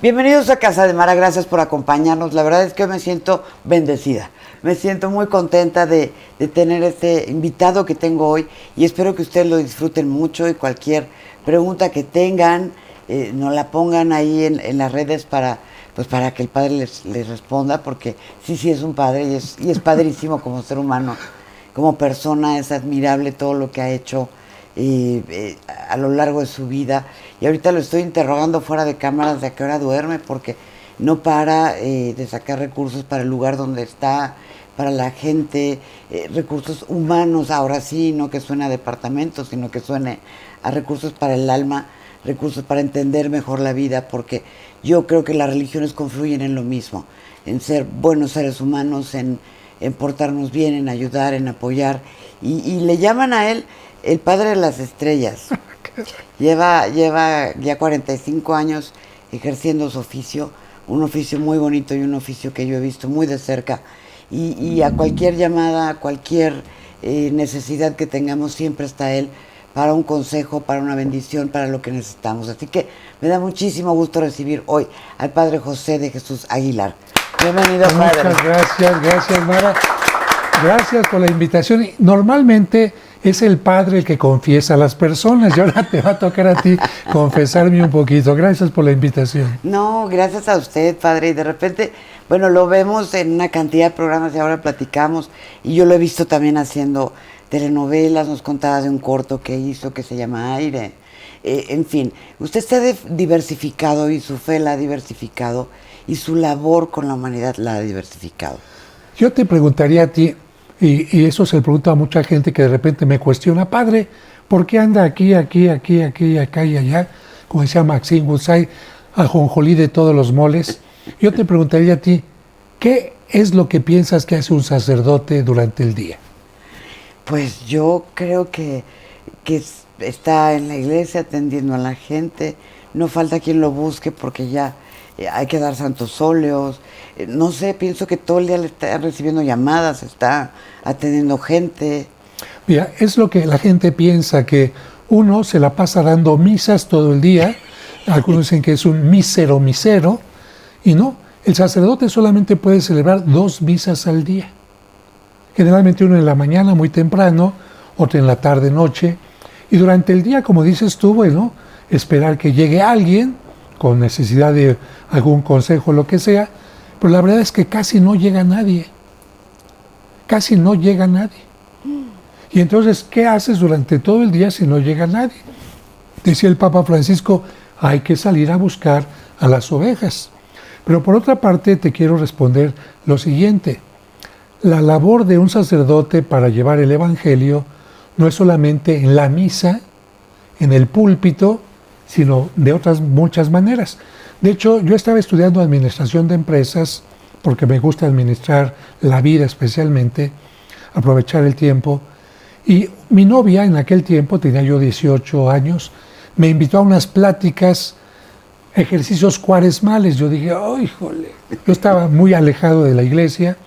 Bienvenidos a Casa de Mara, gracias por acompañarnos. La verdad es que hoy me siento bendecida. Me siento muy contenta de tener este invitado que tengo hoy y espero que ustedes lo disfruten mucho y cualquier pregunta que tengan, nos la pongan ahí en las redes para que el padre les responda, porque sí es un padre y es padrísimo como ser humano, como persona, es admirable todo lo que ha hecho a lo largo de su vida. Y ahorita lo estoy interrogando fuera de cámaras de a qué hora duerme, porque no para de sacar recursos para el lugar donde está, para la gente, recursos humanos, ahora sí, no que suene a departamentos, sino que suene a recursos para el alma, recursos para entender mejor la vida, porque yo creo que las religiones confluyen en lo mismo, en ser buenos seres humanos, en portarnos bien, en ayudar, en apoyar, y le llaman a él el padre de las estrellas. Lleva ya 45 años ejerciendo su oficio, un oficio muy bonito y un oficio que yo he visto muy de cerca. Y a cualquier llamada, a cualquier necesidad que tengamos, siempre está él para un consejo, para una bendición, para lo que necesitamos. Así que me da muchísimo gusto recibir hoy al padre José de Jesús Aguilar. Bienvenido, padre. Muchas gracias, Mara. Gracias por la invitación. Normalmente es el padre el que confiesa a las personas y ahora te va a tocar a ti confesarme un poquito. Gracias por la invitación. No, gracias a usted, padre. Y de repente, bueno, lo vemos en una cantidad de programas y ahora platicamos. Y yo lo he visto también haciendo telenovelas, nos contaba de un corto que hizo que se llama Aire. En fin, usted se ha diversificado y su fe la ha diversificado y su labor con la humanidad la ha diversificado. Yo te preguntaría a ti, y eso se le pregunta a mucha gente que de repente me cuestiona, padre, ¿por qué anda aquí, acá y allá? Como decía Maxine Goodside, ajonjolí de todos los moles. Yo te preguntaría a ti, ¿qué es lo que piensas que hace un sacerdote durante el día? Pues yo creo que está en la iglesia atendiendo a la gente, no falta quien lo busque porque ya hay que dar santos óleos, no sé, pienso que todo el día le está recibiendo llamadas, está atendiendo gente. Mira, es lo que la gente piensa, que uno se la pasa dando misas todo el día, algunos dicen que es un misero, y no, el sacerdote solamente puede celebrar 2 misas al día. Generalmente uno en la mañana muy temprano, otro en la tarde, noche, y durante el día, como dices tú, bueno, esperar que llegue alguien con necesidad de algún consejo, lo que sea, pero la verdad es que casi no llega nadie. Y entonces, ¿qué haces durante todo el día si no llega nadie? Decía el Papa Francisco, hay que salir a buscar a las ovejas. Pero por otra parte, te quiero responder lo siguiente. La labor de un sacerdote para llevar el Evangelio no es solamente en la misa, en el púlpito, sino de otras muchas maneras. De hecho, yo estaba estudiando administración de empresas, porque me gusta administrar la vida especialmente, aprovechar el tiempo, y mi novia en aquel tiempo, tenía yo 18 años, me invitó a unas pláticas, ejercicios cuaresmales. Yo dije, ¡oh, híjole! Yo estaba muy alejado de la iglesia,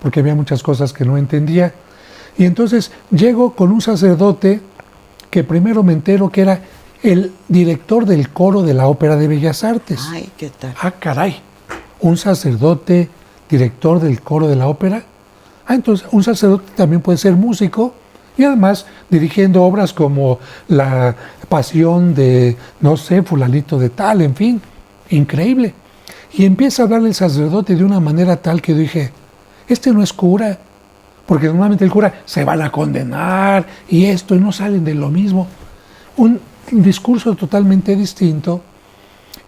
porque había muchas cosas que no entendía, y entonces llego con un sacerdote que primero me entero que era el director del coro de la Ópera de Bellas Artes. Ay, ¿qué tal? Ah, caray, un sacerdote, director del coro de la ópera. Ah, entonces un sacerdote también puede ser músico y además dirigiendo obras como La Pasión de, no sé, fulanito de tal, en fin, increíble. Y empieza a hablarle el sacerdote de una manera tal que dije, este no es cura, porque normalmente el cura se van a condenar y esto, y no salen de lo mismo. Un discurso totalmente distinto,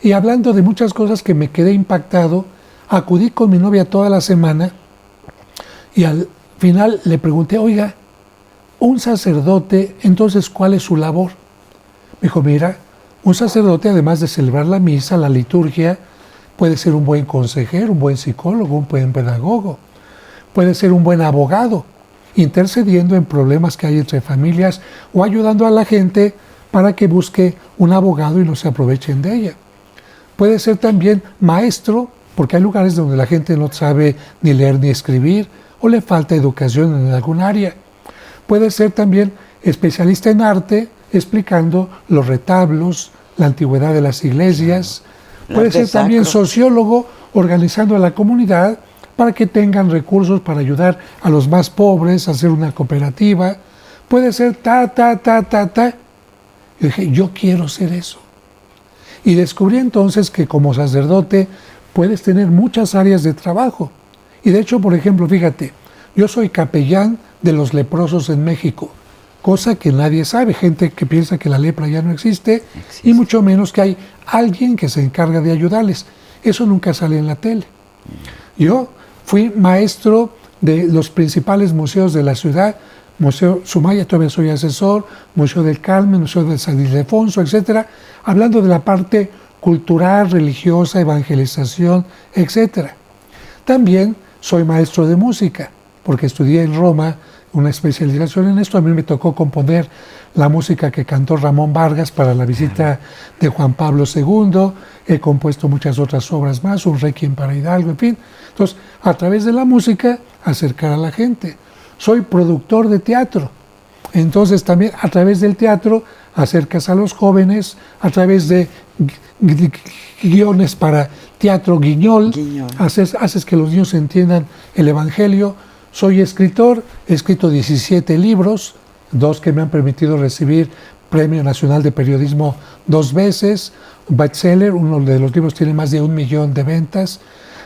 y hablando de muchas cosas que me quedé impactado, acudí con mi novia toda la semana y al final le pregunté, oiga, un sacerdote, entonces, ¿cuál es su labor? Me dijo, mira, un sacerdote, además de celebrar la misa, la liturgia, puede ser un buen consejero, un buen psicólogo, un buen pedagogo, puede ser un buen abogado, intercediendo en problemas que hay entre familias o ayudando a la gente para que busque un abogado y no se aprovechen de ella. Puede ser también maestro, porque hay lugares donde la gente no sabe ni leer ni escribir o le falta educación en algún área. Puede ser también especialista en arte, explicando los retablos, la antigüedad de las iglesias. Puede ser también sociólogo, organizando a la comunidad para que tengan recursos para ayudar a los más pobres, hacer una cooperativa. Puede ser Y dije, yo quiero ser eso. Y descubrí entonces que como sacerdote puedes tener muchas áreas de trabajo. Y de hecho, por ejemplo, fíjate, yo soy capellán de los leprosos en México, cosa que nadie sabe, gente que piensa que la lepra ya no existe, y mucho menos que hay alguien que se encarga de ayudarles. Eso nunca sale en la tele. Yo fui maestro de los principales museos de la ciudad, Museo Sumaya, todavía soy asesor, Museo del Carmen, Museo de San Ildefonso, etcétera, hablando de la parte cultural, religiosa, evangelización, etcétera. También soy maestro de música, porque estudié en Roma una especialización en esto. A mí me tocó componer la música que cantó Ramón Vargas para la visita de Juan Pablo II. He compuesto muchas otras obras más, un Requiem para Hidalgo, en fin. Entonces, a través de la música, acercar a la gente. Soy productor de teatro. Entonces, también a través del teatro, acercas a los jóvenes, a través de guiones para teatro guiñol. Haces que los niños entiendan el Evangelio. Soy escritor, he escrito 17 libros, 2 que me han permitido recibir Premio Nacional de Periodismo 2 veces, bestseller, uno de los libros tiene más de 1 millón de ventas.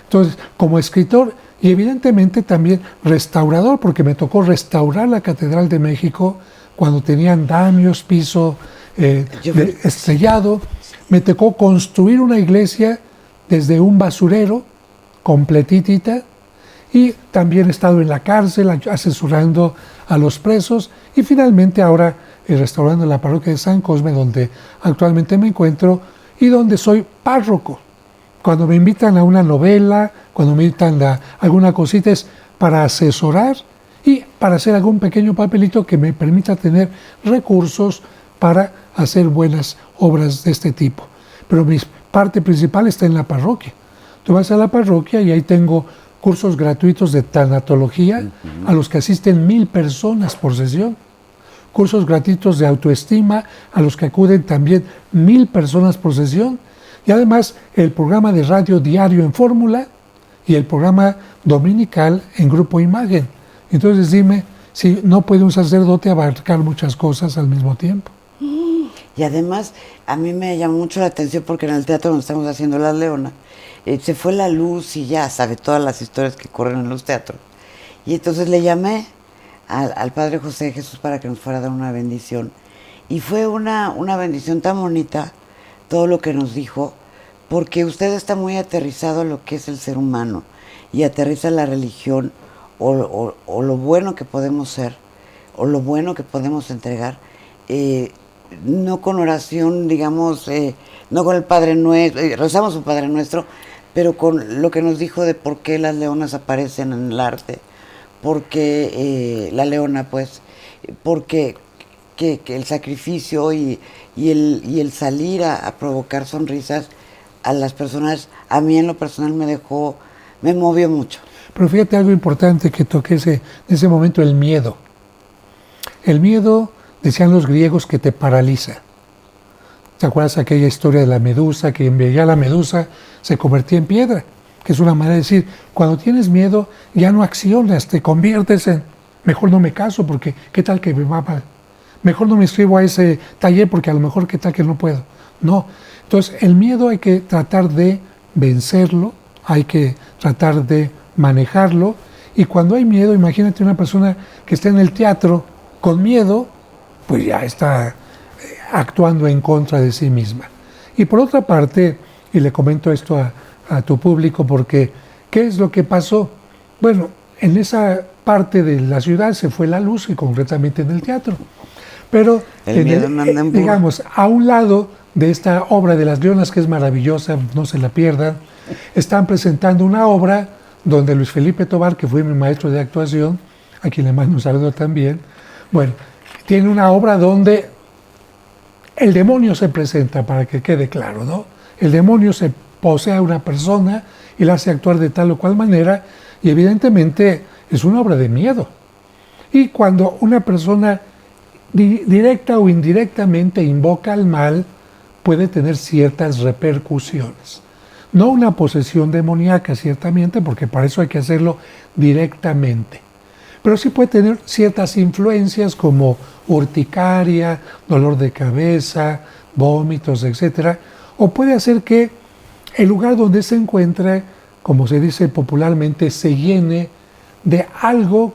Entonces, como escritor y evidentemente también restaurador, porque me tocó restaurar la Catedral de México cuando tenía andamios, piso estrellado. Me tocó construir una iglesia desde un basurero, completitita, y también he estado en la cárcel asesorando a los presos y finalmente ahora restaurando la parroquia de San Cosme, donde actualmente me encuentro y donde soy párroco. Cuando me invitan a una novela, cuando me invitan a alguna cosita es para asesorar y para hacer algún pequeño papelito que me permita tener recursos para hacer buenas obras de este tipo. Pero mi parte principal está en la parroquia. Tú vas a la parroquia y ahí tengo cursos gratuitos de tanatología a los que asisten 1000 personas por sesión. Cursos gratuitos de autoestima a los que acuden también 1000 personas por sesión. Y además el programa de radio diario en Fórmula y el programa dominical en Grupo Imagen. Entonces dime si no puede un sacerdote abarcar muchas cosas al mismo tiempo. Y además a mí me llamó mucho la atención porque en el teatro donde estamos haciendo Las Leonas, se fue la luz y ya sabe todas las historias que corren en los teatros. Y entonces le llamé al Padre José de Jesús para que nos fuera a dar una bendición. Y fue una bendición tan bonita todo lo que nos dijo, porque usted está muy aterrizado a lo que es el ser humano y aterriza la religión o lo bueno que podemos ser o lo bueno que podemos entregar, no con oración, digamos, no con el Padre Nuestro, rezamos un Padre Nuestro, pero con lo que nos dijo de por qué las leonas aparecen en el arte, por qué la leona, pues, porque que el sacrificio y el salir a provocar sonrisas a las personas, a mí en lo personal me movió mucho. Pero fíjate algo importante que toqué en ese momento, el miedo. El miedo, decían los griegos, que te paraliza. ¿Te acuerdas aquella historia de la medusa, que veía a la medusa se convertía en piedra? Que es una manera de decir, cuando tienes miedo ya no accionas, te conviertes en, mejor no me caso porque qué tal que me va mal. Mejor no me inscribo a ese taller porque a lo mejor qué tal que no puedo. No. Entonces el miedo hay que tratar de vencerlo, hay que tratar de manejarlo. Y cuando hay miedo, imagínate una persona que está en el teatro con miedo, pues ya está actuando en contra de sí misma. Y por otra parte, y le comento esto a tu público porque, ¿qué es lo que pasó? Bueno, en esa parte de la ciudad se fue la luz, y concretamente en el teatro. Pero, digamos, a un lado de esta obra de Las Leonas, que es maravillosa, no se la pierdan, están presentando una obra donde Luis Felipe Tobar, que fue mi maestro de actuación, a quien le mando un saludo también, bueno, tiene una obra donde el demonio se presenta, para que quede claro, ¿no? El demonio se posee a una persona y la hace actuar de tal o cual manera, y evidentemente es una obra de miedo. Y cuando una persona directa o indirectamente invoca al mal, puede tener ciertas repercusiones. No una posesión demoníaca, ciertamente, porque para eso hay que hacerlo directamente. Pero sí puede tener ciertas influencias como urticaria, dolor de cabeza, vómitos, etc. O puede hacer que el lugar donde se encuentre, como se dice popularmente, se llene de algo.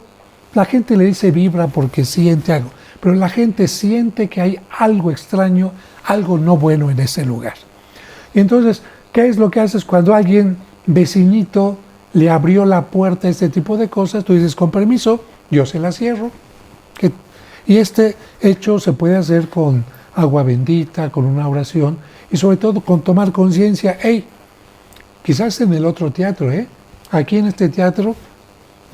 La gente le dice vibra porque siente algo, pero la gente siente que hay algo extraño, algo no bueno en ese lugar. Y entonces, ¿qué es lo que haces cuando alguien, vecinito, le abrió la puerta a este tipo de cosas? Tú dices, con permiso, yo se la cierro. Y este hecho se puede hacer con agua bendita, con una oración y sobre todo con tomar conciencia. Hey, quizás en el otro teatro, aquí en este teatro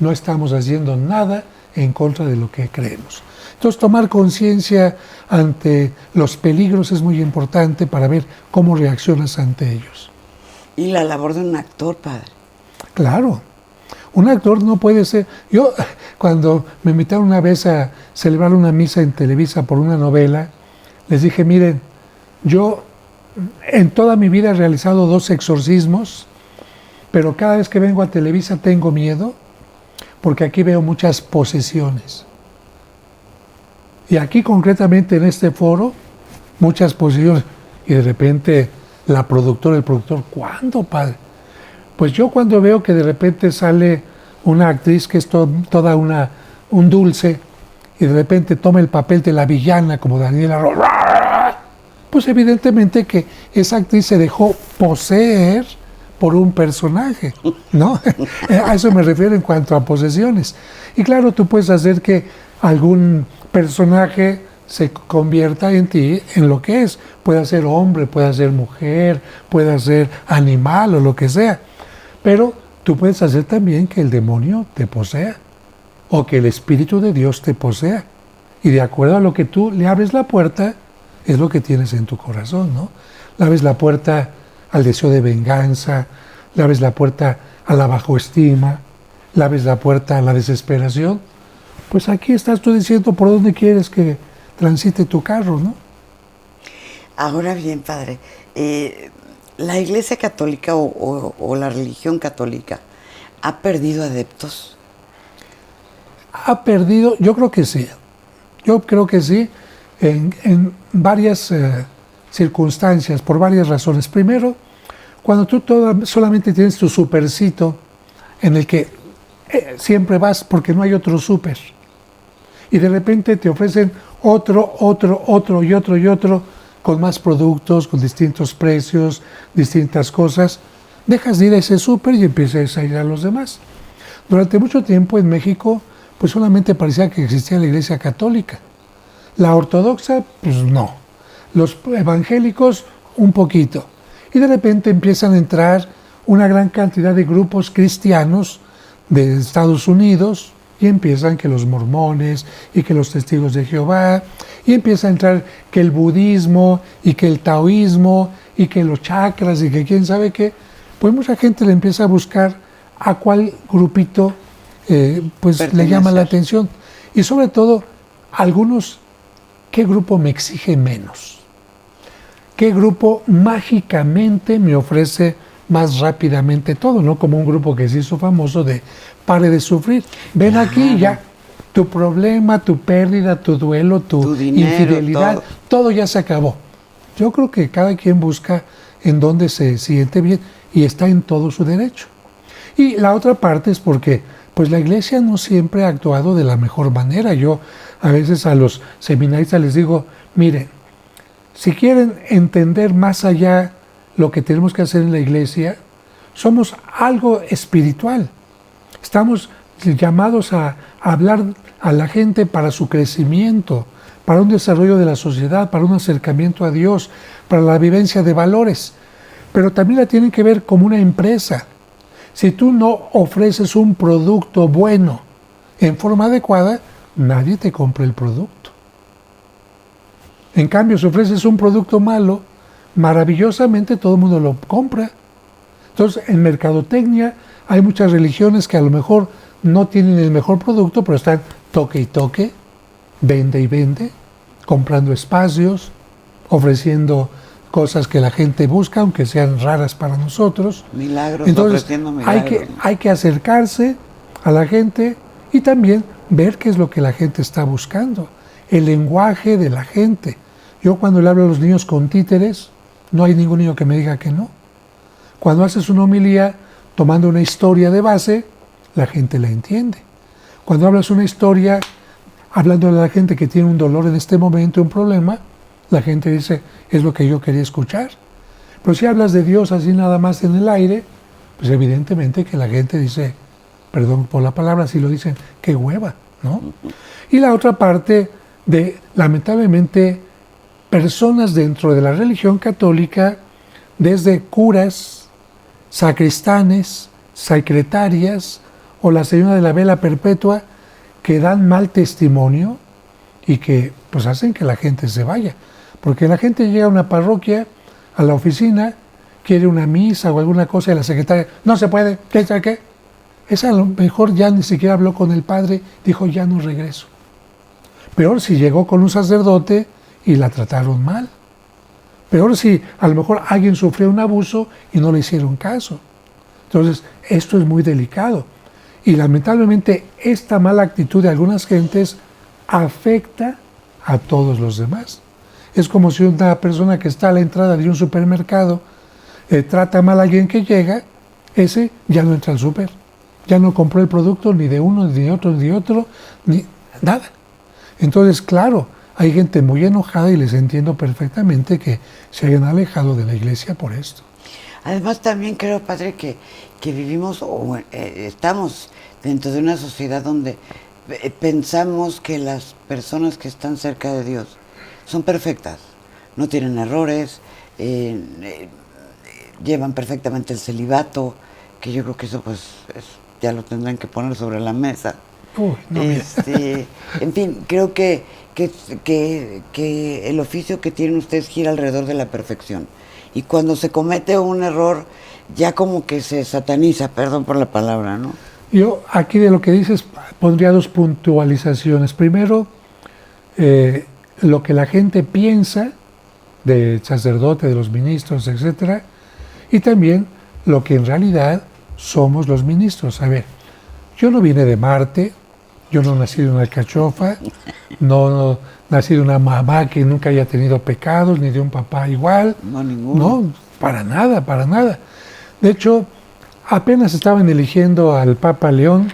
no estamos haciendo nada en contra de lo que creemos. Entonces, tomar conciencia ante los peligros es muy importante para ver cómo reaccionas ante ellos. Y la labor de un actor, padre. Claro, un actor no puede ser... Yo, cuando me invitaron una vez a celebrar una misa en Televisa por una novela, les dije, miren, yo en toda mi vida he realizado 2 exorcismos, pero cada vez que vengo a Televisa tengo miedo, porque aquí veo muchas posesiones. Y aquí concretamente en este foro, muchas posesiones. Y de repente el productor, ¿cuándo, padre? Pues yo cuando veo que de repente sale una actriz que es toda un dulce, y de repente toma el papel de la villana como Daniela Ross, pues evidentemente que esa actriz se dejó poseer por un personaje, ¿no? A eso me refiero en cuanto a posesiones. Y claro, tú puedes hacer que algún personaje se convierta en ti, en lo que es. Puede ser hombre, puede ser mujer, puede ser animal o lo que sea. Pero tú puedes hacer también que el demonio te posea o que el Espíritu de Dios te posea. Y de acuerdo a lo que tú le abres la puerta, es lo que tienes en tu corazón, ¿no? Le abres la puerta al deseo de venganza, le abres la puerta a la bajoestima, le abres la puerta a la desesperación. Pues aquí estás tú diciendo por dónde quieres que transite tu carro, ¿no? Ahora bien, padre, ¿la Iglesia Católica o la religión católica ha perdido adeptos? Ha perdido, yo creo que sí. Yo creo que sí, en varias circunstancias, por varias razones. Primero, cuando tú solamente tienes tu supercito en el que siempre vas porque no hay otro super, y de repente te ofrecen otro y otro, con más productos, con distintos precios, distintas cosas, dejas de ir a ese súper y empiezas a ir a los demás. Durante mucho tiempo en México, pues solamente parecía que existía la Iglesia Católica. La ortodoxa, pues no. Los evangélicos, un poquito. Y de repente empiezan a entrar una gran cantidad de grupos cristianos de Estados Unidos, y empiezan que los mormones y que los testigos de Jehová, y empieza a entrar que el budismo y que el taoísmo y que los chakras y que quién sabe qué. Pues mucha gente le empieza a buscar a cuál grupito pues le llama la atención. Y sobre todo, algunos, ¿qué grupo me exige menos? ¿Qué grupo mágicamente me ofrece más rápidamente todo? No como un grupo que se hizo famoso de pare de sufrir. Ven aquí ya. Tu problema, tu pérdida, tu duelo, tu dinero, infidelidad, todo ya se acabó. Yo creo que cada quien busca en donde se siente bien y está en todo su derecho. Y la otra parte es porque pues la Iglesia no siempre ha actuado de la mejor manera. Yo a veces a los seminaristas les digo, miren, si quieren entender más allá lo que tenemos que hacer en la Iglesia, somos algo espiritual. Estamos llamados a hablar a la gente para su crecimiento, para un desarrollo de la sociedad, para un acercamiento a Dios, para la vivencia de valores. Pero también la tienen que ver como una empresa. Si tú no ofreces un producto bueno en forma adecuada, nadie te compra el producto. En cambio, si ofreces un producto malo, maravillosamente todo el mundo lo compra. Entonces, en mercadotecnia hay muchas religiones que a lo mejor no tienen el mejor producto, pero están toque y toque, vende y vende, comprando espacios, ofreciendo cosas que la gente busca, aunque sean raras para nosotros. Milagros, Entonces, ofreciendo milagros. hay que acercarse a la gente y también ver qué es lo que la gente está buscando, el lenguaje de la gente. Yo cuando le hablo a los niños con títeres, no hay ningún niño que me diga que no. Cuando haces una homilía tomando una historia de base, la gente la entiende. Cuando hablas una historia hablando a la gente que tiene un dolor en este momento, un problema, la gente dice, es lo que yo quería escuchar. Pero si hablas de Dios así nada más en el aire, pues evidentemente que la gente dice, perdón por la palabra, si lo dicen, qué hueva, ¿no? Y la otra parte de, lamentablemente, personas dentro de la religión católica, desde curas, sacristanes, secretarias o la señora de la vela perpetua, que dan mal testimonio y que pues hacen que la gente se vaya. Porque la gente llega a una parroquia, a la oficina, quiere una misa o alguna cosa y la secretaria, no se puede, ¿qué sabe qué? Esa a lo mejor ya ni siquiera habló con el padre, dijo ya no regreso. Peor si llegó con un sacerdote y la trataron mal. Peor si a lo mejor alguien sufrió un abuso y no le hicieron caso. Entonces, esto es muy delicado. Y lamentablemente esta mala actitud de algunas gentes afecta a todos los demás. Es como si una persona que está a la entrada de un supermercado trata mal a alguien que llega, ese ya no entra al súper, ya no compró el producto ni de uno, ni de otro, ni nada. Entonces, claro, hay gente muy enojada y les entiendo perfectamente que se hayan alejado de la iglesia por esto. Además, también creo, padre, que vivimos o estamos dentro de una sociedad donde pensamos que las personas que están cerca de Dios son perfectas, no tienen errores, llevan perfectamente el celibato, que yo creo que eso pues ya lo tendrán que poner sobre la mesa. Uy, no, En fin, creo que el oficio que tienen ustedes gira alrededor de la perfección. Y cuando se comete un error, ya como que se sataniza, perdón por la palabra, ¿no? Yo aquí de lo que dices pondría dos puntualizaciones. Primero, lo que la gente piensa del sacerdote, de los ministros, etcétera, y también lo que en realidad somos los ministros. A ver, yo no vine de Marte, yo no nací de una alcachofa, no nací de una mamá que nunca haya tenido pecados, ni de un papá igual. No, ninguno. No, para nada, para nada. De hecho, apenas estaban eligiendo al Papa León,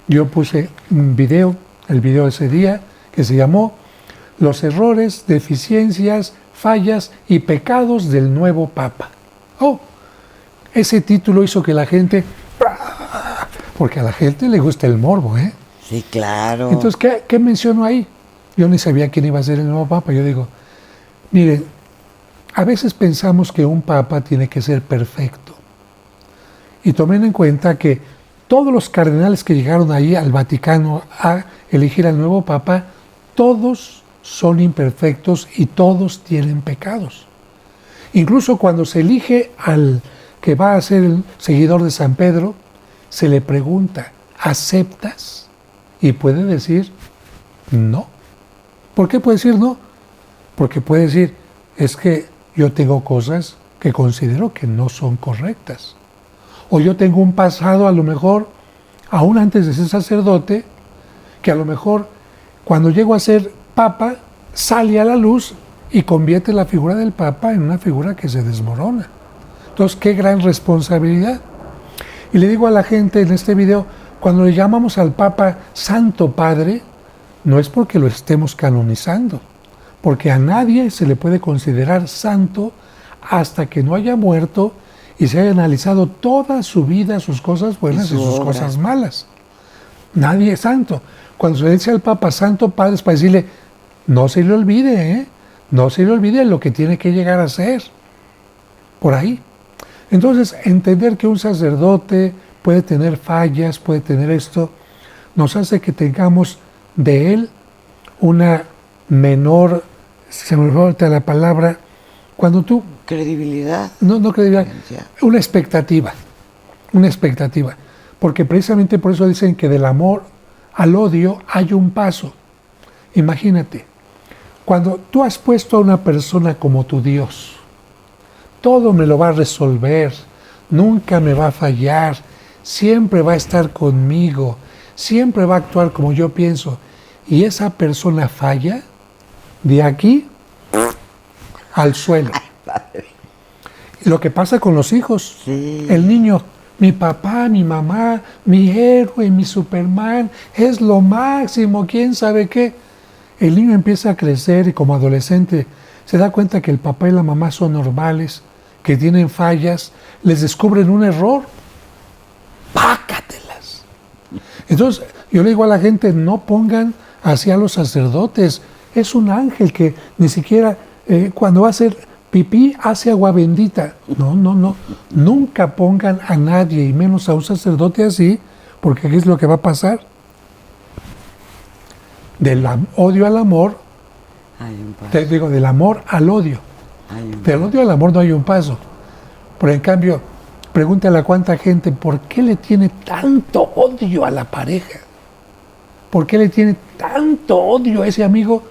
yo puse un video, el video de ese día, que se llamó Los errores, deficiencias, fallas y pecados del nuevo Papa. Oh, ese título hizo que la gente, porque a la gente le gusta el morbo, ¿eh? Sí, claro. Entonces, ¿qué menciono ahí? Yo ni sabía quién iba a ser el nuevo Papa. Yo digo, miren, a veces pensamos que un Papa tiene que ser perfecto. Y tomen en cuenta que todos los cardenales que llegaron ahí al Vaticano a elegir al nuevo Papa, todos son imperfectos y todos tienen pecados. Incluso cuando se elige al que va a ser el seguidor de San Pedro, se le pregunta, ¿aceptas? Y puede decir no. ¿Por qué puede decir no? Porque puede decir, es que yo tengo cosas que considero que no son correctas. O yo tengo un pasado, a lo mejor, aún antes de ser sacerdote, que a lo mejor cuando llego a ser papa, sale a la luz y convierte la figura del papa en una figura que se desmorona. Entonces, qué gran responsabilidad. Y le digo a la gente en este video, cuando le llamamos al Papa Santo Padre, no es porque lo estemos canonizando, porque a nadie se le puede considerar santo hasta que no haya muerto y se haya analizado toda su vida, sus cosas buenas y sus cosas malas. Nadie es santo. Cuando se le dice al Papa Santo Padre es para decirle, no se le olvide, ¿eh? No se le olvide lo que tiene que llegar a ser. Por ahí. Entonces, entender que un sacerdote puede tener fallas, puede tener esto, nos hace que tengamos de él una menor, se me falta la palabra, cuando tú... Credibilidad. No credibilidad, una expectativa, porque precisamente por eso dicen que del amor al odio hay un paso. Imagínate, cuando tú has puesto a una persona como tu Dios, todo me lo va a resolver, nunca me va a fallar, siempre va a estar conmigo, siempre va a actuar como yo pienso. Y esa persona falla, de aquí al suelo. Lo que pasa con los hijos, Sí. el niño, mi papá, mi mamá, mi héroe, mi Superman, es lo máximo, quién sabe qué. El niño empieza a crecer y como adolescente se da cuenta que el papá y la mamá son normales, que tienen fallas, les descubren un error, pácatelas. Entonces, yo le digo a la gente, no pongan así a los sacerdotes, es un ángel que ni siquiera cuando va a hacer pipí hace agua bendita. No, no, no, nunca pongan a nadie, y menos a un sacerdote así, porque ¿qué es lo que va a pasar? Del odio al amor, Hay un paso. te digo, del amor al odio. Hay un Del odio al amor no hay un paso. Pero en cambio, pregúntale a cuánta gente, ¿por qué le tiene tanto odio a la pareja? ¿Por qué le tiene tanto odio a ese amigo?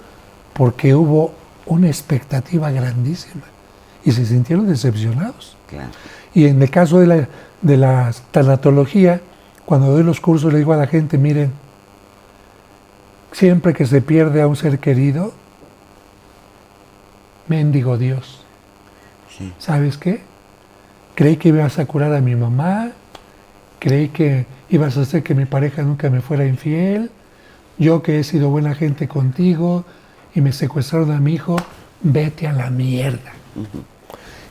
Porque hubo una expectativa grandísima y se sintieron decepcionados. Claro. Y en el caso de la tanatología, cuando doy los cursos le digo a la gente, miren, siempre que se pierde a un ser querido, mendigo Dios, Sí. ¿sabes qué? Creí que ibas a curar a mi mamá, creí que ibas a hacer que mi pareja nunca me fuera infiel, yo que he sido buena gente contigo y me secuestraron a mi hijo, vete a la mierda.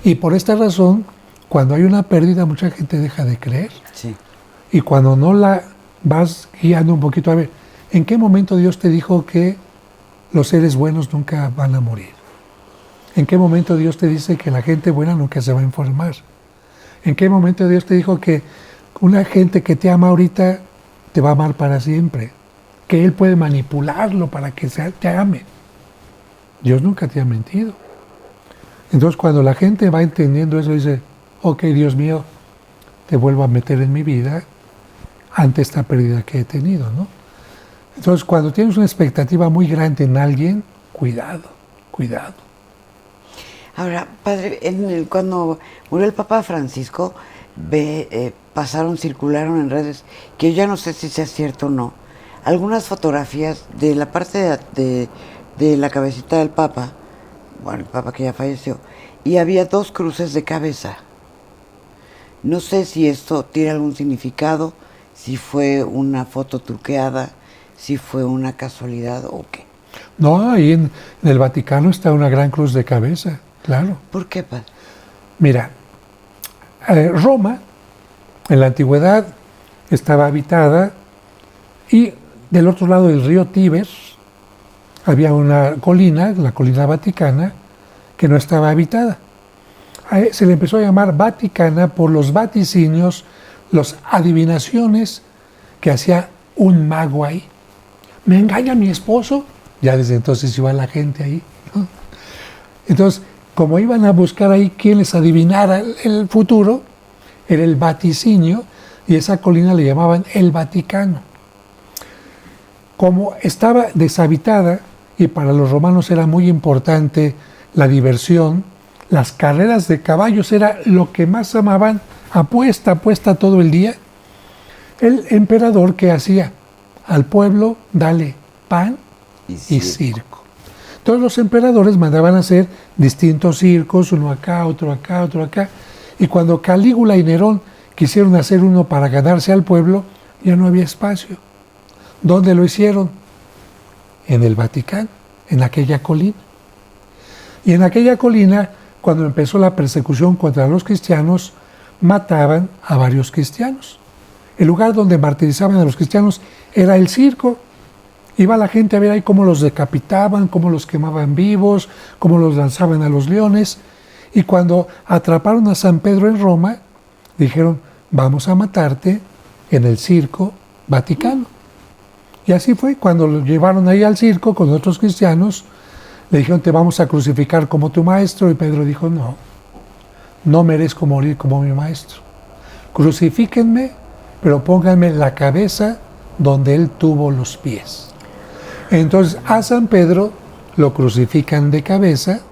Y por esta razón, cuando hay una pérdida, mucha gente deja de creer. Sí. Y cuando no la vas guiando un poquito, a ver, ¿en qué momento Dios te dijo que los seres buenos nunca van a morir? ¿En qué momento Dios te dice que la gente buena nunca se va a enfermar? ¿En qué momento Dios te dijo que una gente que te ama ahorita te va a amar para siempre? Que Él puede manipularlo para que te ame. Dios nunca te ha mentido. Entonces cuando la gente va entendiendo eso, dice, ok, Dios mío, te vuelvo a meter en mi vida ante esta pérdida que he tenido, ¿no? Entonces cuando tienes una expectativa muy grande en alguien, cuidado, cuidado. Ahora, padre, cuando murió el Papa Francisco, circularon en redes, que yo ya no sé si sea cierto o no, algunas fotografías de la parte de la cabecita del Papa, bueno, el Papa que ya falleció, y había 2 cruces de cabeza. No sé si esto tiene algún significado, si fue una foto truqueada, si fue una casualidad o qué. No, ahí en el Vaticano está una gran cruz de cabeza, claro. ¿Por qué, padre? Mira, Roma, en la antigüedad, estaba habitada y del otro lado del río Tíber había una colina, la colina Vaticana, que no estaba habitada. Se le empezó a llamar Vaticana por los vaticinios, las adivinaciones que hacía un mago ahí. ¿Me engaña mi esposo? Ya desde entonces iba la gente ahí, ¿no? Entonces, como iban a buscar ahí quién les adivinara el futuro, era el vaticinio, y esa colina le llamaban el Vaticano. Como estaba deshabitada, y para los romanos era muy importante la diversión, las carreras de caballos era lo que más amaban, apuesta todo el día. El emperador, ¿qué hacía? Al pueblo, dale pan y circo. Todos los emperadores mandaban a hacer distintos circos, uno acá, otro acá, otro acá. Y cuando Calígula y Nerón quisieron hacer uno para ganarse al pueblo, ya no había espacio. ¿Dónde lo hicieron? En el Vaticano, en aquella colina. Y en aquella colina, cuando empezó la persecución contra los cristianos, mataban a varios cristianos. El lugar donde martirizaban a los cristianos era el circo. Iba la gente a ver ahí cómo los decapitaban, cómo los quemaban vivos, cómo los lanzaban a los leones. Y cuando atraparon a San Pedro en Roma, dijeron, vamos a matarte en el circo Vaticano. Y así fue, cuando lo llevaron ahí al circo con otros cristianos, le dijeron, te vamos a crucificar como tu maestro. Y Pedro dijo, no merezco morir como mi maestro. Crucifíquenme, pero pónganme la cabeza donde él tuvo los pies. Entonces a San Pedro lo crucifican de cabeza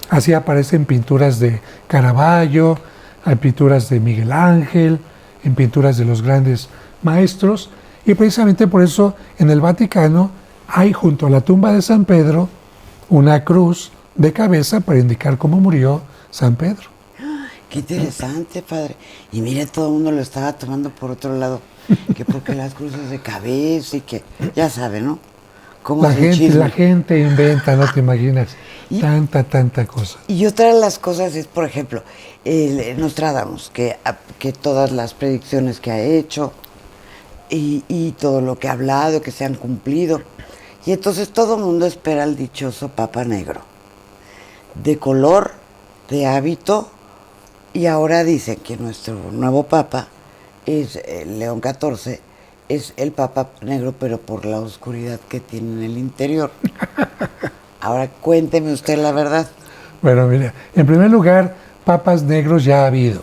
Así aparecen pinturas de Caravaggio, hay pinturas de Miguel Ángel, en pinturas de los grandes maestros, y precisamente por eso en el Vaticano hay junto a la tumba de San Pedro una cruz de cabeza para indicar cómo murió San Pedro. Qué interesante, padre. Y mire, todo el mundo lo estaba tomando por otro lado, que porque las cruces de cabeza y que, ya sabe, ¿no? ¿Cómo La gente inventa, no te imaginas, tanta cosa. Y otra de las cosas es, por ejemplo, Nostradamus, que todas las predicciones que ha hecho y todo lo que ha hablado, que se han cumplido. Y entonces todo el mundo espera al dichoso Papa Negro, de color, de hábito, y ahora dicen que nuestro nuevo Papa es León XIV, es el Papa Negro, pero por la oscuridad que tiene en el interior. Ahora cuénteme usted la verdad. Bueno, mira, en primer lugar, papas negros ya ha habido.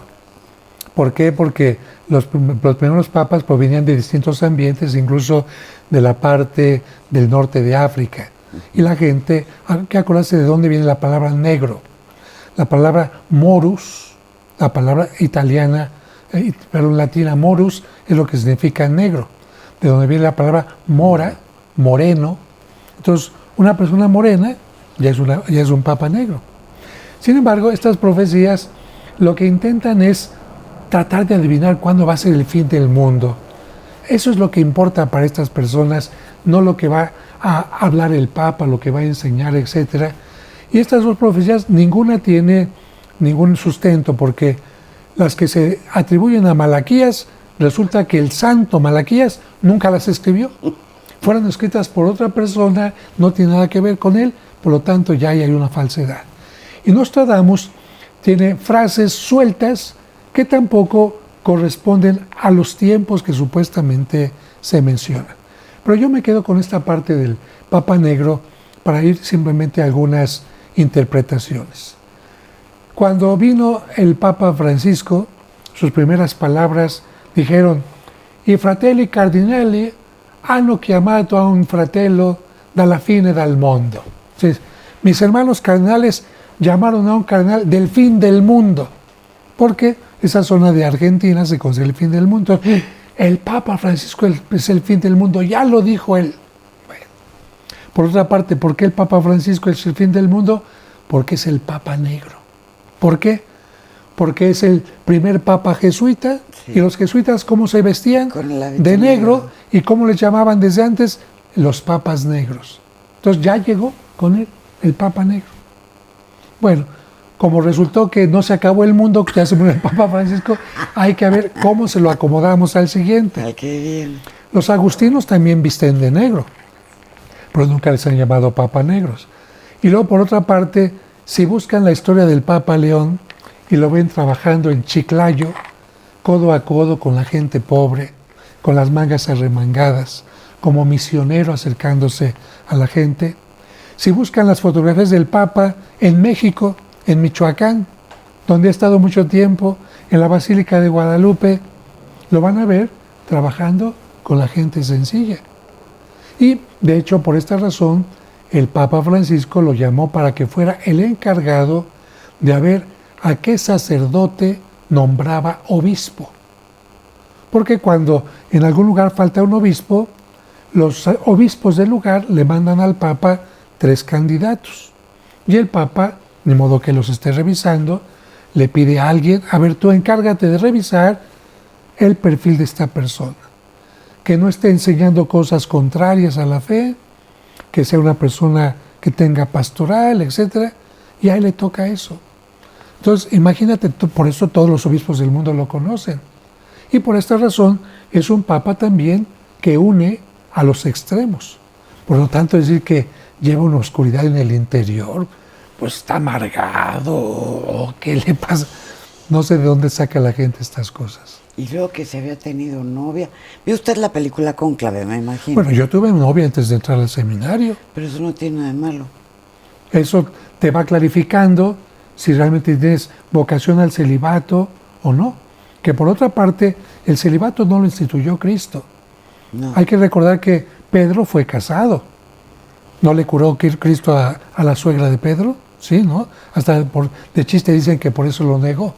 ¿Por qué? Porque los primeros papas provenían de distintos ambientes, incluso de la parte del norte de África. Y la gente, hay que acordarse de dónde viene la palabra negro. La palabra morus, la palabra italiana, pero latina morus, es lo que significa negro. De donde viene la palabra mora, moreno. Entonces, una persona morena ya es un papa negro. Sin embargo, estas profecías lo que intentan es tratar de adivinar cuándo va a ser el fin del mundo. Eso es lo que importa para estas personas, no lo que va a hablar el Papa, lo que va a enseñar, etc. Y estas dos profecías, ninguna tiene ningún sustento, porque las que se atribuyen a Malaquías, resulta que el santo Malaquías nunca las escribió. Fueron escritas por otra persona, no tiene nada que ver con él, por lo tanto ya hay una falsedad. Y Nostradamus tiene frases sueltas que tampoco corresponden a los tiempos que supuestamente se mencionan. Pero yo me quedo con esta parte del Papa Negro para ir simplemente a algunas interpretaciones. Cuando vino el Papa Francisco, sus primeras palabras dijeron: "I fratelli cardinali hanno chiamato a un fratello dalla fine del mondo". Entonces, mis hermanos cardenales llamaron a un cardenal del fin del mundo, porque esa zona de Argentina se considera el fin del mundo. El Papa Francisco es el fin del mundo, ya lo dijo él. Bueno. Por otra parte, ¿por qué el Papa Francisco es el fin del mundo? Porque es el Papa Negro. ¿Por qué? Porque es el primer Papa jesuita, sí. Y los jesuitas, ¿cómo se vestían? De negro, y ¿cómo les llamaban desde antes? Los Papas Negros. Entonces ya llegó con él, el Papa Negro. Bueno, como resultó que no se acabó el mundo, que ya se murió el Papa Francisco, hay que ver cómo se lo acomodamos al siguiente. Ay, qué bien. Los agustinos también visten de negro, pero nunca les han llamado Papa Negros. Y luego, por otra parte, si buscan la historia del Papa León y lo ven trabajando en Chiclayo, codo a codo con la gente pobre, con las mangas arremangadas, como misionero acercándose a la gente. Si buscan las fotografías del Papa en México, en Michoacán, donde ha estado mucho tiempo, en la Basílica de Guadalupe, lo van a ver trabajando con la gente sencilla. Y, de hecho, por esta razón, el Papa Francisco lo llamó para que fuera el encargado de ver a qué sacerdote nombraba obispo. Porque cuando en algún lugar falta un obispo, los obispos del lugar le mandan al Papa 3 candidatos. Y el Papa, de modo que los esté revisando, le pide a alguien: a ver, tú encárgate de revisar el perfil de esta persona. Que no esté enseñando cosas contrarias a la fe, que sea una persona que tenga pastoral, etc. Y a él le toca eso. Entonces, imagínate, por eso todos los obispos del mundo lo conocen. Y por esta razón es un papa también que une a los extremos. Por lo tanto, decir que lleva una oscuridad en el interior, pues está amargado, ¿qué le pasa? No sé de dónde saca la gente estas cosas. Y luego que se había tenido novia. ¿Vio usted la película Cónclave, me imagino? Bueno, yo tuve novia antes de entrar al seminario. Pero eso no tiene nada de malo. Eso te va clarificando si realmente tienes vocación al celibato o no. Que por otra parte, el celibato no lo instituyó Cristo. No. Hay que recordar que Pedro fue casado. ¿No le curó Cristo a la suegra de Pedro? Sí, ¿no? Hasta de chiste dicen que por eso lo negó,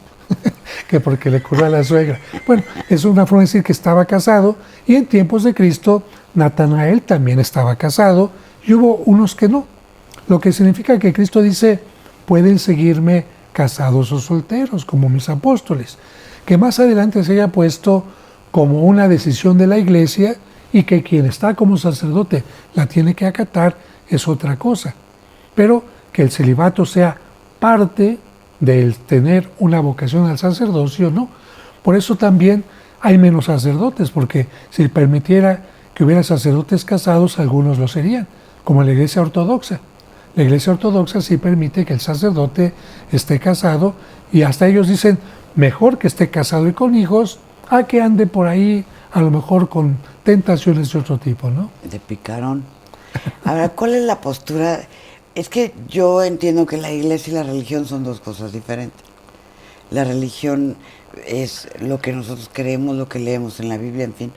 que porque le curó a la suegra. Bueno, es una forma de decir que estaba casado, y en tiempos de Cristo, Natanael también estaba casado, y hubo unos que no. Lo que significa que Cristo dice, pueden seguirme casados o solteros, como mis apóstoles. Que más adelante se haya puesto como una decisión de la Iglesia, y que quien está como sacerdote la tiene que acatar, es otra cosa. Pero que el celibato sea parte del tener una vocación al sacerdocio, no. Por eso también hay menos sacerdotes, porque si permitiera que hubiera sacerdotes casados, algunos lo serían, como la Iglesia Ortodoxa. La Iglesia Ortodoxa sí permite que el sacerdote esté casado, y hasta ellos dicen, mejor que esté casado y con hijos, a que ande por ahí, a lo mejor con tentaciones de otro tipo, ¿no? De picarón. Ahora, ¿cuál es la postura? Es que yo entiendo que la iglesia y la religión son dos cosas diferentes. La religión es lo que nosotros creemos, lo que leemos en la Biblia, en fin.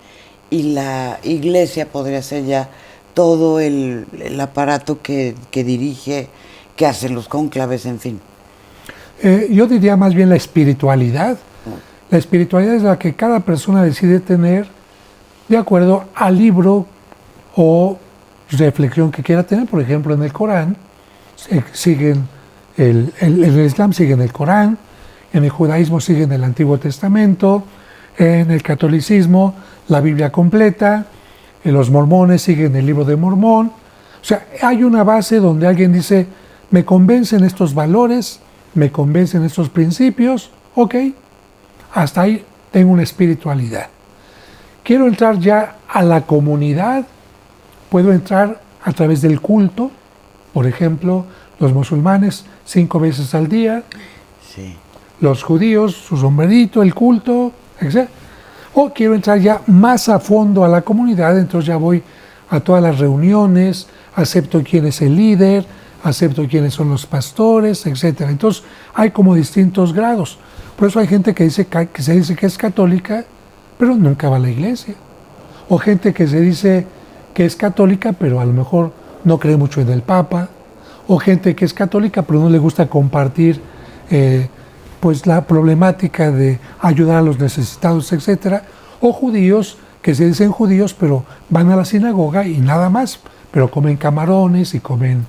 Y la iglesia podría ser ya todo el aparato que dirige, que hace los cónclaves, en fin. Yo diría más bien la espiritualidad. La espiritualidad es la que cada persona decide tener de acuerdo al libro o reflexión que quiera tener. Por ejemplo, en el Corán, siguen en el Islam siguen el Corán, en el judaísmo siguen el Antiguo Testamento, en el catolicismo la Biblia completa, en los mormones siguen el libro de Mormón. O sea, hay una base donde alguien dice, me convencen estos valores, me convencen estos principios, ok, hasta ahí tengo una espiritualidad. Quiero entrar ya a la comunidad, puedo entrar a través del culto, por ejemplo, los musulmanes 5 veces al día, Sí. los judíos, su sombrerito, el culto, etc. O quiero entrar ya más a fondo a la comunidad, entonces ya voy a todas las reuniones, acepto quién es el líder, acepto quiénes son los pastores, etc. Entonces hay como distintos grados. Por eso hay gente que se dice que es católica, pero nunca va a la iglesia. O gente que se dice que es católica, pero a lo mejor no cree mucho en el Papa. O gente que es católica, pero no le gusta compartir pues la problemática de ayudar a los necesitados, etc. O judíos que se dicen judíos, pero van a la sinagoga y nada más, pero comen camarones y comen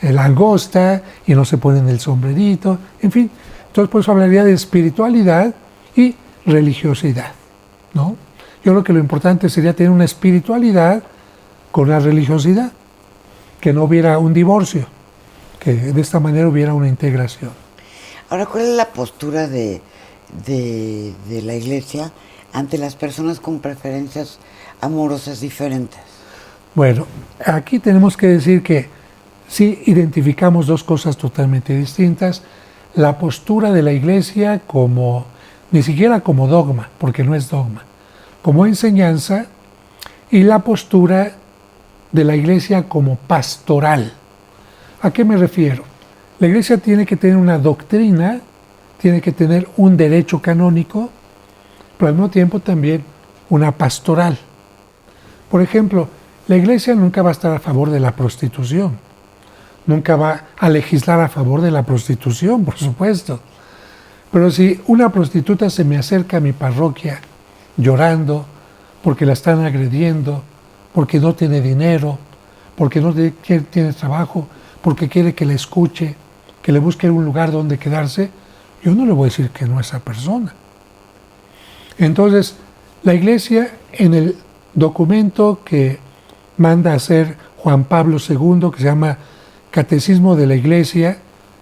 langosta y no se ponen el sombrerito, en fin. Entonces, por eso hablaría de espiritualidad y religiosidad, ¿no? Yo creo que lo importante sería tener una espiritualidad con la religiosidad, que no hubiera un divorcio, que de esta manera hubiera una integración. Ahora, ¿cuál es la postura de la iglesia ante las personas con preferencias amorosas diferentes? Bueno, aquí tenemos que decir que sí identificamos dos cosas totalmente distintas. La postura de la iglesia como, ni siquiera como dogma, porque no es dogma, como enseñanza, y la postura de la iglesia como pastoral. ¿A qué me refiero? La iglesia tiene que tener una doctrina, tiene que tener un derecho canónico, pero al mismo tiempo también una pastoral. Por ejemplo, la iglesia nunca va a estar a favor de la prostitución, nunca va a legislar a favor de la prostitución, por supuesto. Pero si una prostituta se me acerca a mi parroquia llorando porque la están agrediendo, porque no tiene dinero, porque no tiene trabajo, porque quiere que le escuche, que le busque un lugar donde quedarse, yo no le voy a decir que no a esa persona. Entonces, la iglesia, en el documento que manda a hacer Juan Pablo II, que se llama Catecismo de la Iglesia,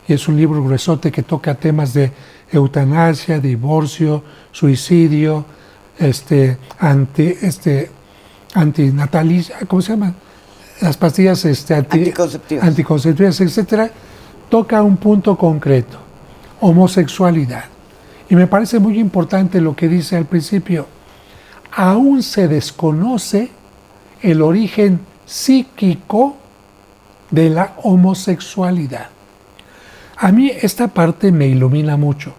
y es un libro gruesote que toca temas de eutanasia, divorcio, suicidio, antinatalicia, ¿cómo se llama? Las pastillas anticonceptivas, etcétera, toca un punto concreto, homosexualidad. Y me parece muy importante lo que dice al principio. Aún se desconoce el origen psíquico de la homosexualidad. A mí esta parte me ilumina mucho,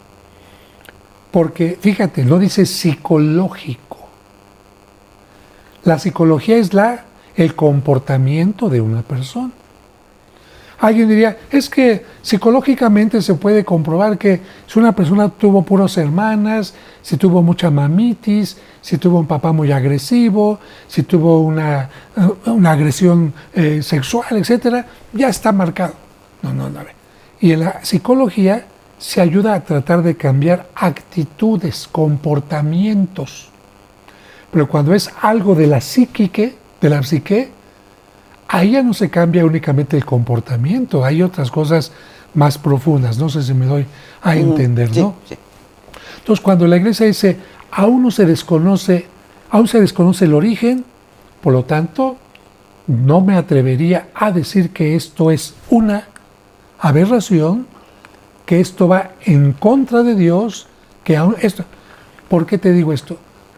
porque fíjate, no dice psicológico. La psicología es el comportamiento de una persona. Alguien diría, es que psicológicamente se puede comprobar que si una persona tuvo puros hermanas, si tuvo mucha mamitis, si tuvo un papá muy agresivo, si tuvo una agresión sexual, etcétera, ya está marcado. No. Y en la psicología se ayuda a tratar de cambiar actitudes, comportamientos. Pero cuando es algo de la psique, ahí ya no se cambia únicamente el comportamiento, hay otras cosas más profundas. No sé si me doy a entender, ¿no? Sí. Entonces, cuando la iglesia dice, aún se desconoce el origen, por lo tanto, no me atrevería a decir que esto es una aberración, que esto va en contra de Dios, que aún esto. ¿Por qué te digo esto?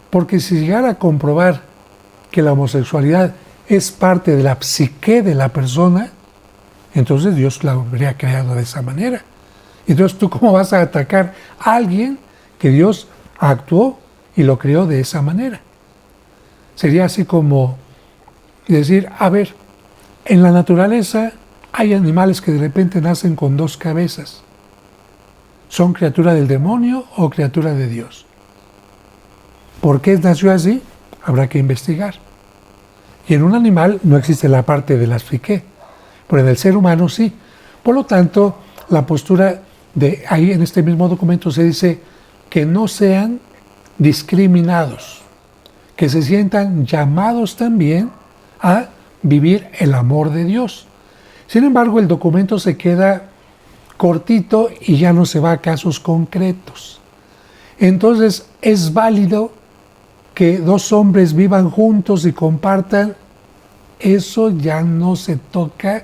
Porque si llegara a comprobar que la homosexualidad es parte de la psique de la persona, entonces Dios la habría creado de esa manera. Entonces, ¿tú cómo vas a atacar a alguien que Dios actuó y lo creó de esa manera? Sería así como decir, a ver, en la naturaleza hay animales que de repente nacen con 2 cabezas. ¿Son criatura del demonio o criatura de Dios? ¿Por qué nació así? Habrá que investigar. Y en un animal no existe la parte de la psique, pero en el ser humano sí. Por lo tanto, la postura de ahí en este mismo documento se dice que no sean discriminados, que se sientan llamados también a vivir el amor de Dios. Sin embargo, el documento se queda cortito y ya no se va a casos concretos. Entonces, es válido que 2 hombres vivan juntos y compartan, eso ya no se toca,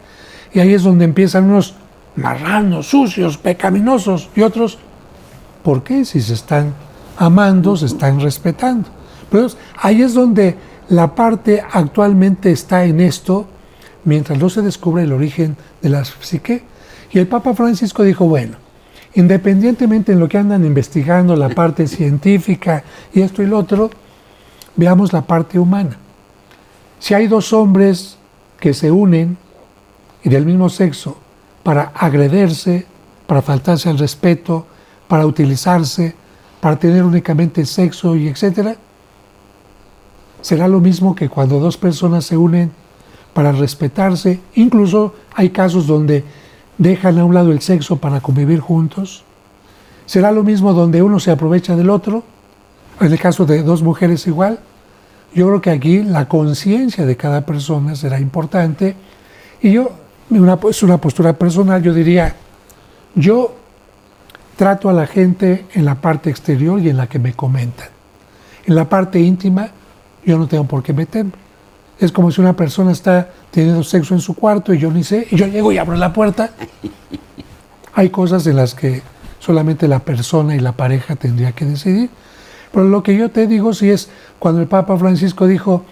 y ahí es donde empiezan unos marranos, sucios, pecaminosos, y otros, ¿por qué? Si se están amando, se están respetando. Pero ahí es donde la parte actualmente está en esto, mientras no se descubre el origen de la psique. Y el Papa Francisco dijo, bueno, independientemente en lo que andan investigando, la parte científica y esto y lo otro, veamos la parte humana. Si hay 2 hombres que se unen y del mismo sexo para agrederse, para faltarse al respeto, para utilizarse, para tener únicamente sexo y etcétera, será lo mismo que cuando 2 personas se unen para respetarse. Incluso hay casos donde dejan a un lado el sexo para convivir juntos. Será lo mismo donde uno se aprovecha del otro. En el caso de 2 mujeres igual. Yo creo que aquí la conciencia de cada persona será importante. Y yo, es una postura personal, yo diría, yo trato a la gente en la parte exterior y en la que me comentan. En la parte íntima, yo no tengo por qué meterme. Es como si una persona está teniendo sexo en su cuarto y yo ni sé, y yo llego y abro la puerta. Hay cosas en las que solamente la persona y la pareja tendría que decidir. Pero lo que yo te digo sí es, cuando el Papa Francisco dijo,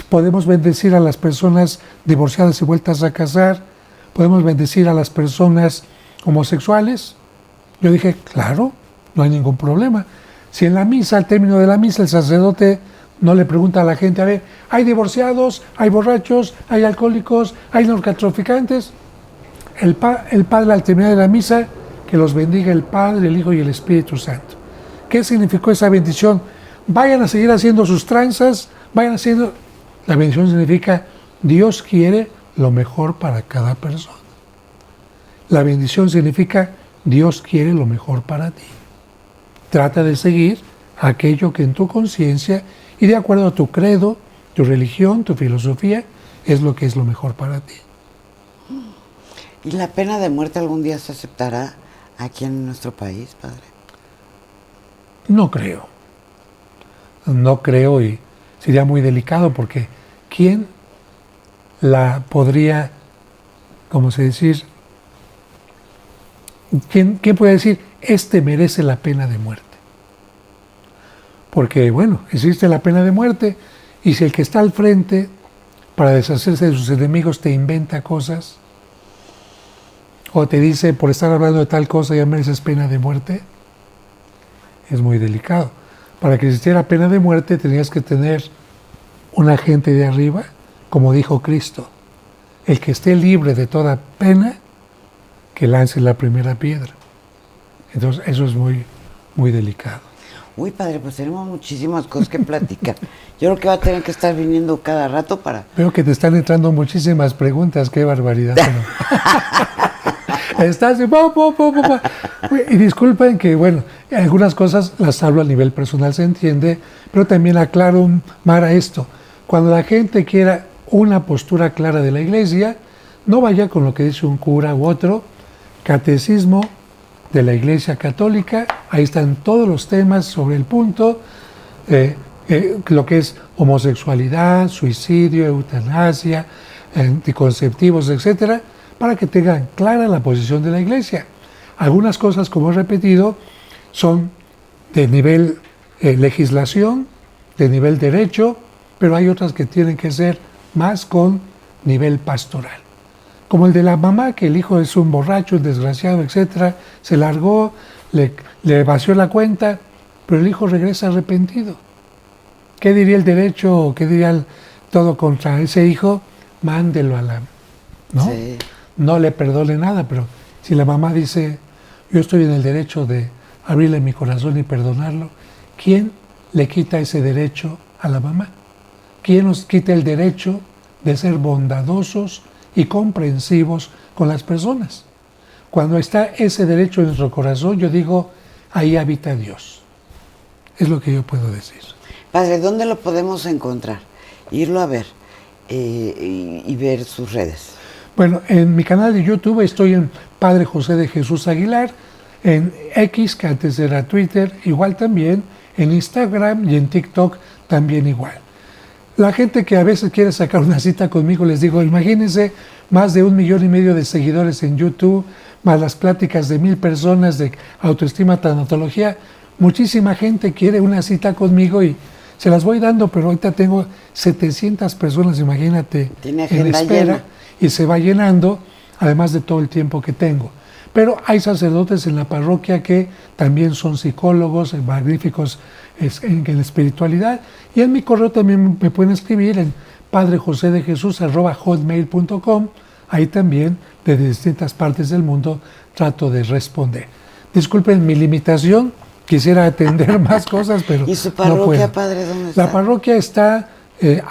podemos bendecir a las personas divorciadas y vueltas a casar, podemos bendecir a las personas homosexuales, yo dije, claro, no hay ningún problema. Si en la misa, al término de la misa, el sacerdote no le pregunta a la gente, a ver, ¿hay divorciados, hay borrachos, hay alcohólicos, hay narcotraficantes? El Padre, al terminar de la misa, que los bendiga el Padre, el Hijo y el Espíritu Santo. ¿Qué significó esa bendición? Vayan a seguir haciendo sus tranzas, vayan haciendo... La bendición significa, Dios quiere lo mejor para cada persona. La bendición significa, Dios quiere lo mejor para ti. Trata de seguir aquello que en tu conciencia y de acuerdo a tu credo, tu religión, tu filosofía, es lo que es lo mejor para ti. ¿Y la pena de muerte algún día se aceptará aquí en nuestro país, padre? No creo. No creo, y sería muy delicado porque ¿quién la podría, como se decir, quién puede decir, este merece la pena de muerte? Porque, bueno, existe la pena de muerte y si el que está al frente para deshacerse de sus enemigos te inventa cosas o te dice, por estar hablando de tal cosa ya mereces pena de muerte, es muy delicado. Para que existiera pena de muerte tenías que tener un agente de arriba, como dijo Cristo. el que esté libre de toda pena, que lance la primera piedra. Entonces, eso es muy, muy delicado. Uy, padre, pues tenemos muchísimas cosas que platicar. Yo creo que va a tener que estar viniendo cada rato para... Veo que te están entrando muchísimas preguntas, qué barbaridad. Estás... Y disculpen que, bueno, algunas cosas las hablo a nivel personal, se entiende, pero también aclaro, Mara, esto. Cuando la gente quiera una postura clara de la Iglesia, no vaya con lo que dice un cura u otro. Catecismo de la Iglesia Católica, ahí están todos los temas sobre el punto, lo que es homosexualidad, suicidio, eutanasia, anticonceptivos, etcétera, para que tengan clara la posición de la Iglesia. Algunas cosas, como he repetido, son de nivel legislación, de nivel derecho, pero hay otras que tienen que ser más con nivel pastoral. Como el de la mamá, que el hijo es un borracho, un desgraciado, etcétera, se largó, le vació la cuenta, pero el hijo regresa arrepentido. ¿Qué diría el derecho, qué diría todo contra ese hijo? Mándelo a la... ¿no? Sí. No le perdone nada, pero si la mamá dice, yo estoy en el derecho de abrirle mi corazón y perdonarlo, ¿quién le quita ese derecho a la mamá? ¿Quién nos quita el derecho de ser bondadosos y comprensivos con las personas? Cuando está ese derecho en nuestro corazón, yo digo, ahí habita Dios. Es lo que yo puedo decir. Padre, ¿dónde lo podemos encontrar? Irlo a ver y ver sus redes. Bueno, en mi canal de YouTube estoy en Padre José de Jesús Aguilar, en X, que antes era Twitter, igual también, en Instagram y en TikTok también igual. La gente que a veces quiere sacar una cita conmigo, les digo, imagínense más de 1,5 millones de seguidores en YouTube, más las pláticas de 1,000 personas de autoestima, tanatología. Muchísima gente quiere una cita conmigo y se las voy dando, pero ahorita tengo 700 personas, imagínate, Tiene en agenda espera, llena. y se va llenando, además de todo el tiempo que tengo. Pero hay sacerdotes en la parroquia que también son psicólogos, magníficos en la espiritualidad, y en mi correo también me pueden escribir en padrejosedejesus@hotmail.com. Ahí también, desde distintas partes del mundo, trato de responder. Disculpen mi limitación, quisiera atender más cosas, pero ¿Y su no parroquia, puedo. padre, dónde está? La parroquia está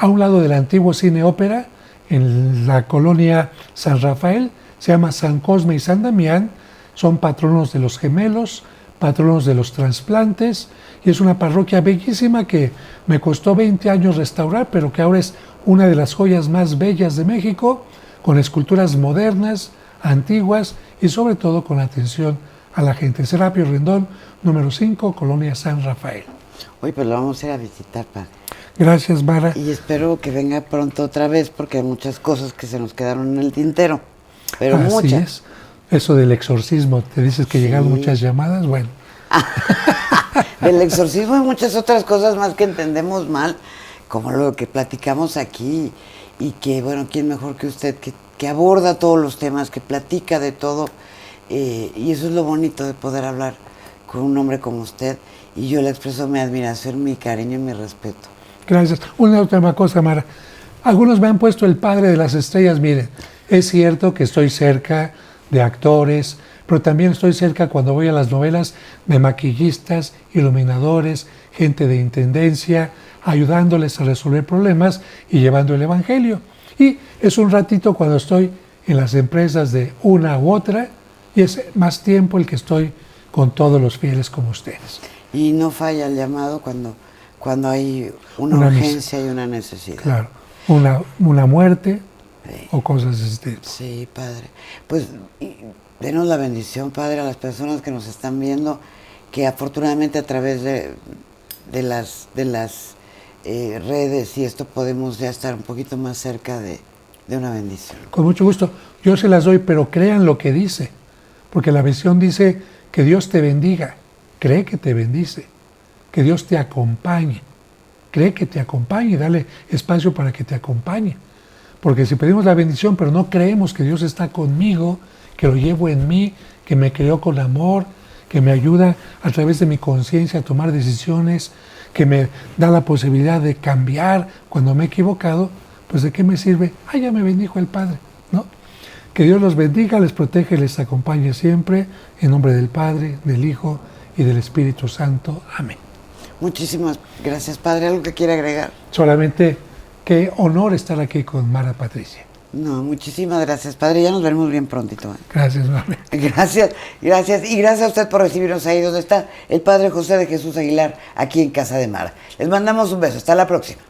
a un lado del antiguo Cine Ópera, en la colonia San Rafael, se llama San Cosme y San Damián, son patronos de los gemelos, patronos de los trasplantes, y es una parroquia bellísima que me costó 20 años restaurar, pero que ahora es una de las joyas más bellas de México, con esculturas modernas, antiguas y sobre todo con atención a la gente. Serapio Rendón, número 5, colonia San Rafael. Uy, pues lo vamos a ir a visitar, padre. Gracias, Mara. Y espero que venga pronto otra vez, porque hay muchas cosas que se nos quedaron en el tintero. Pero Así muchas. es. Eso del exorcismo, te dices que llegaron muchas llamadas, bueno. Del exorcismo y muchas otras cosas más que entendemos mal, como lo que platicamos aquí, y que, bueno, ¿quién mejor que usted que aborda todos los temas, que platica de todo? Y eso es lo bonito de poder hablar con un hombre como usted, y yo le expreso mi admiración, mi cariño y mi respeto. Gracias. Una última cosa, Mara. Algunos me han puesto el padre de las estrellas. Miren, es cierto que estoy cerca de actores, pero también estoy cerca cuando voy a las novelas de maquillistas, iluminadores, gente de intendencia, ayudándoles a resolver problemas y llevando el evangelio. Y es un ratito cuando estoy en las empresas de una u otra, y es más tiempo el que estoy con todos los fieles como ustedes. Y no falla el llamado cuando hay una urgencia y una necesidad. Claro, una muerte o cosas de ese tipo. Sí, padre. Pues denos la bendición, padre, a las personas que nos están viendo, que afortunadamente a través de las redes y esto podemos ya estar un poquito más cerca de una bendición. Con mucho gusto. Yo se las doy, pero crean lo que dice, porque la visión dice que Dios te bendiga. Cree que te bendice, que Dios te acompañe. Cree que te acompañe, dale espacio para que te acompañe. Porque si pedimos la bendición, pero no creemos que Dios está conmigo, que lo llevo en mí, que me creó con amor, que me ayuda a través de mi conciencia a tomar decisiones, que me da la posibilidad de cambiar cuando me he equivocado, pues ¿de qué me sirve? Ah, ya me bendijo el Padre, ¿no? Que Dios los bendiga, les protege y les acompañe siempre. En nombre del Padre, del Hijo y del Espíritu Santo. Amén. Muchísimas gracias, Padre. ¿Algo que quiera agregar? Solamente qué honor estar aquí con Mara Patricia. No, muchísimas gracias, Padre. Ya nos veremos bien prontito. Gracias, mami. Gracias, gracias. Y gracias a usted por recibirnos ahí donde está el Padre José de Jesús Aguilar, aquí en Casa de Mara. Les mandamos un beso. Hasta la próxima.